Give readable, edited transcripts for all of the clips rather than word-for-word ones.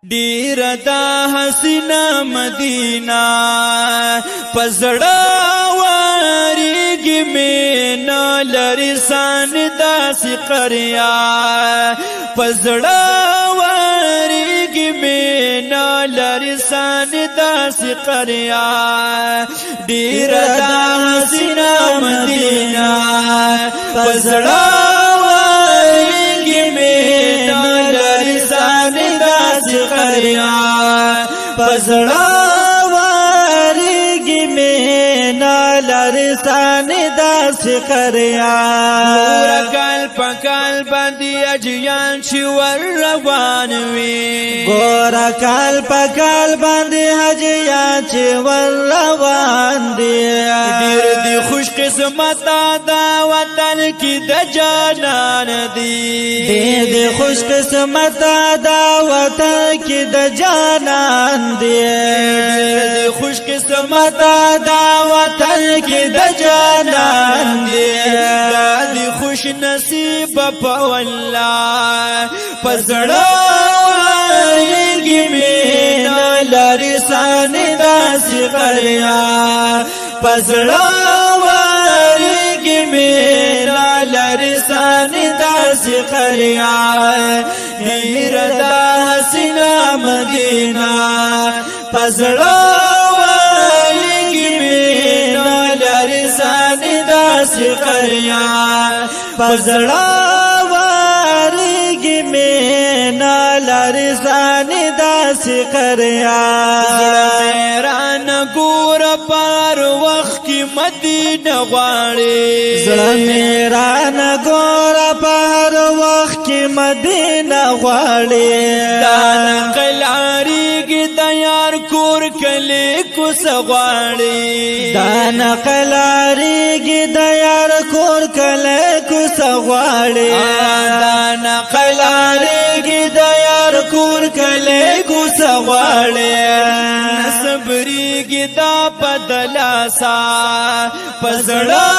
ډیر دا حسینه مدینه پزړه وریږي مینا لري سان داسې قریا پزړه وریږي مینا لري سان داسې قریا ډیر دا حسینه مدینه پزړه وریږي مینا لري سان قریا پزړه وریږي مینا لرسان داسې قریا ګورکل پکل باندې اجیان چې ور روان وي ګورکل پکل باندې اجیان چې ور روان دي ډېر دي خوش قسمت دا وطن کې د جانان دي ډېر دي خوش قسمت دا وطن کې د جانان دي خوش قسمت دا وطن کې د جانان دي دي خوش نصیب په والله پزړه وریږي مینا لري سان داسې قریا پزړه وریږي مینا لري سان داسې قریا ډېر دا حسینه مدینه پزړه وریږي مینا لري سان داسې قریا پزړه وریږي مینا لري سان داسې قریا حیران ګور پر وخت کې مدینه غواړي زړه حیران ګور پر وخت کې مدینه غواړي دا نقلاریږي د یار کور کلی کوس غواړي دا نقلاریږي د یار کور کلی کوس غواړي دا نقلاریږي د یار کور کلی کوس غواړي صبرېږي دا بدلاسا پزړه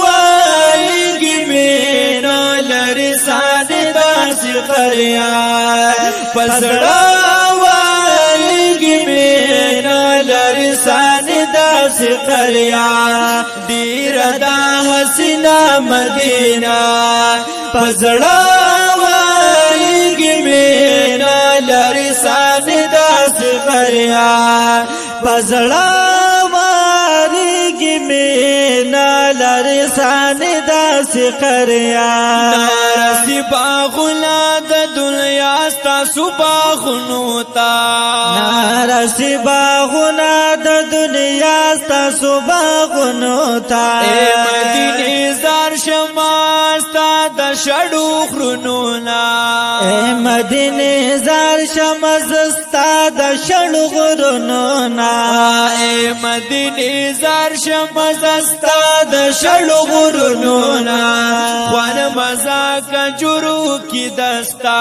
وریږي مینا لري سان داسې قریا پزړه وریږي مینا لري سان داسې قریا ډېر دا حسینه مدینه پزړه وریږي مینا لري سان داسې قریا پزړه وریږي مینا لري سان داسې قریا نارسي باغونه د دنیا ستاسو باغونو تا نارسي باغونه د دنیا ستاسو باغونو تا مدینه زار شما ستا د شړو خرونو نا مدینه زار شما ستا د شړو خرونو نا مدینه زار شما ستا د شړو خرونو نا خوان مزا کجرو کی دستا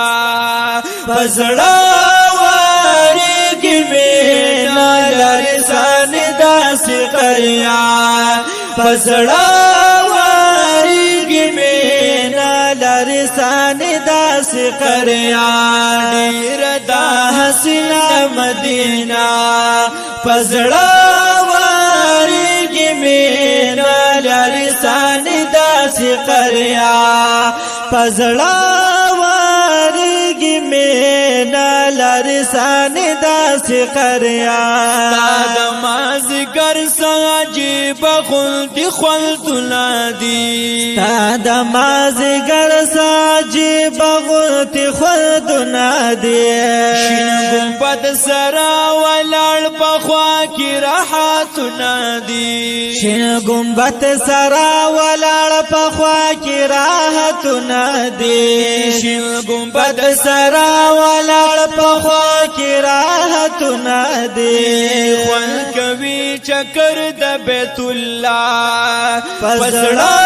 پزړه وریږي مینا لري سان داسې قریا پزړه وریږي مینا لري سان داسې قریا ډېر دا حسینه مدینه پزړه وریږي مینا لري سان داسې قریا پزړه وریږي مینا لري سان داسې قریا د مازیګر عجیب خلدي خلدونه دي د مازیګر عجیب خلدي خلدونه دي شین ګمبد سره ولاړ په خوا کې راحتونه دي شین ګمبد سره ولاړ په خوا کې راحتونه دي شین ګمبد سره ولاړ په خوا کې راحتونه دي خوان کوي چکر د بیت الله پزړه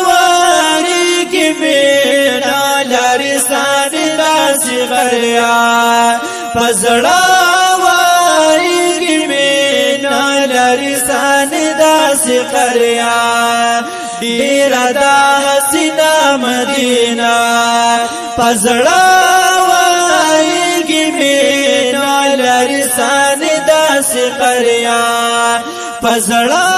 وریږي مینا لري سان داسې قریا پزړه وریږي مینا لري سان داسې قریا ډېر دا حسینه مدینه پزړه وریږي مینا داسې قریا پزړه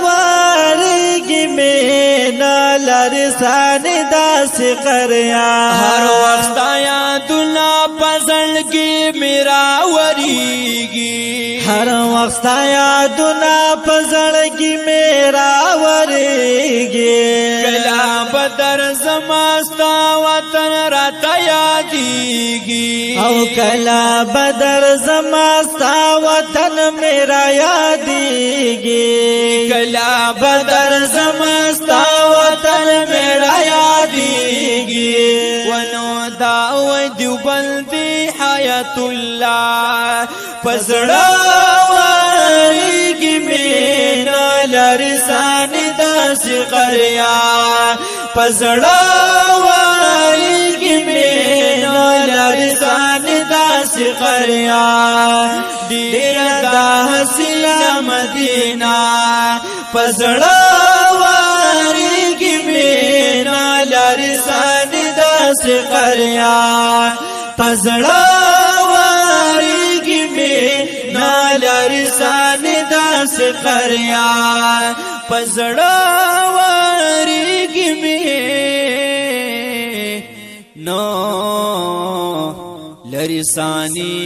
وارګي مینا لرسان داسې قریا هر وخت یادونه پزړګي میرا وریږي هر وخت یادونه پزړګي میرا وریږي کلا بدر زماستا وطن راته یادېږي او کلا بدر زماستا وطن میرا یادېږي کلا بدر زماستا وطن میرا یادېږي ونو دا و دیوبندي حیات الله پزړه وریږي مینا لرسان داسې قریا پزړه وریږي مینا لرسان داسې قریا ډېر د حسینه مدینه پزړه وریږي مینا لرسان داسې قریا پزړه وریږي مینا لرسان داسې قریا پزړه وریږي مینا لرسانی